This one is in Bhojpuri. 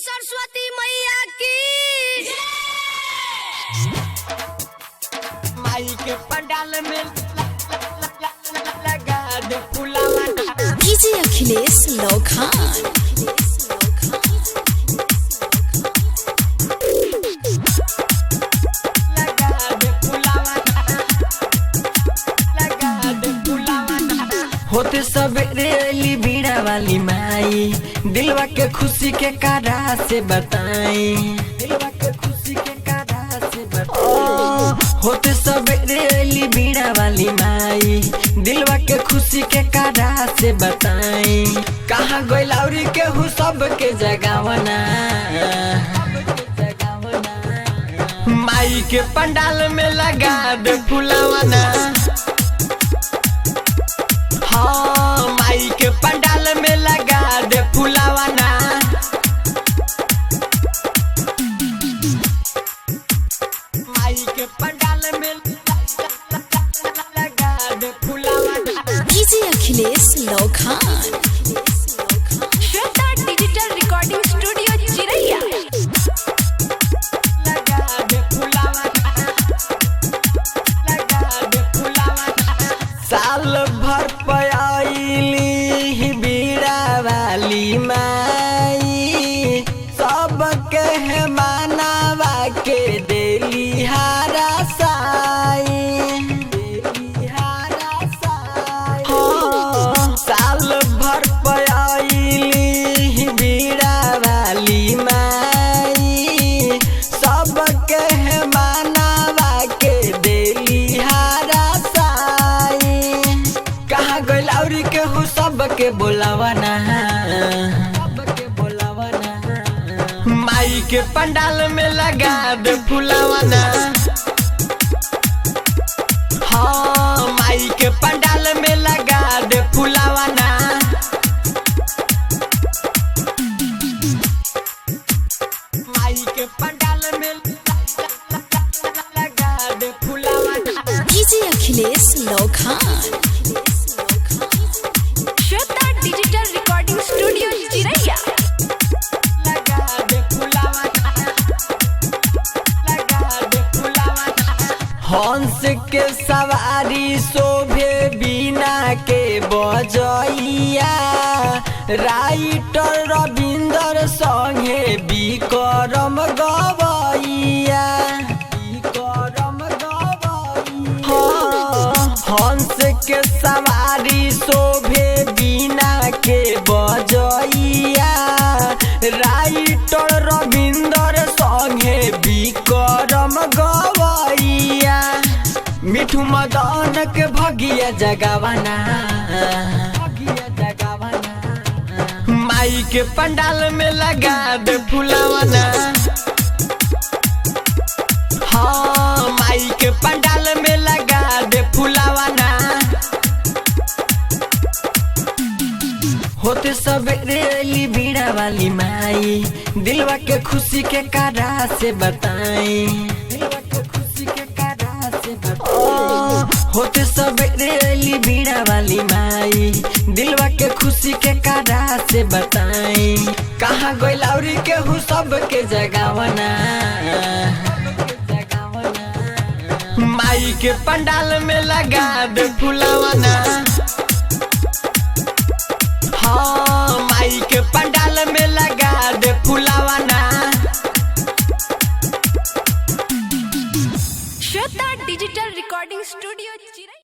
सरस्वती मैया की माई के पंडाल में लगा दे फुलावा। डीजे अखिलेश लौखान। होते सवेरे अली बीड़ा वाली माई, दिलवा के खुशी के कारा से बताई, दिलवा के खुशी के कारा से बताई। होते सवेरे अली बीड़ा वाली माई, दिलवा के खुशी के कारा से बताई। कहाँ गोइलाउरी के हु सब के जगावना, माई के पंडाल में लगा दे फुलावना। हाँ, माई के पंडाल में लगा दे फुलावना। माई के पंडाल में लगा दे फुलावना। DJ Akhilesh Laukhan. Shweta digital recording studio Chiraiya. लगा दे फुलावना, लगा दे फुलावना। साल भर पयाइली बीड़ा वाली माई, सबके है मानवा के देली हारा साई, देली हारा साई। हाँ, साल भर पयाइली बीड़ा वाली माई, सबके है मानवा के देली हारा साई। कहाँ गोइलाउरी के हु सबके बोलावना, सबके बोलावना। माई के पंडाल में लगा दे फुलावना। हाँ, माई के पंडाल में लगा दे फुलावना। माई के पंडाल में लगा दे फुलावना। DJ Akhilesh Laukhan. Shweta digital recording studio Chiraiya. लगा दे फुलावना, लगा दे फुलावना। हंस के सवारी शोभे बीना के बजैया, राइटर रविंदर संगे विक्रम गवैया, विक्रम गवैया। हाँ, हंस के सवारी शोभे बीना के बजैया, राइटर रविंदर संगे विक्रम गवैया। मिठू मदन के भगिया जगावना, भगिया जगावना। माई के पंडाल में लगा दे फुलावना। हाँ, माई के पंडाल में लगा दे फुलावना। होते सवेरे अली बीड़ा वाली माई, दिलवा के खुशी के कारा से बताई, दिलवा के खुशी के कारा से बताई। होते सवेरे अली बीड़ा वाली माई, दिलवा के खुशी के कारा से बताई। कहाँ गोइलाउरी के हु सब के जगावना, माई के पंडाल में लगा दे फुलावना। हाँ, माई के पंडाल में लगा दे फुलावना। Shweta digital recording studio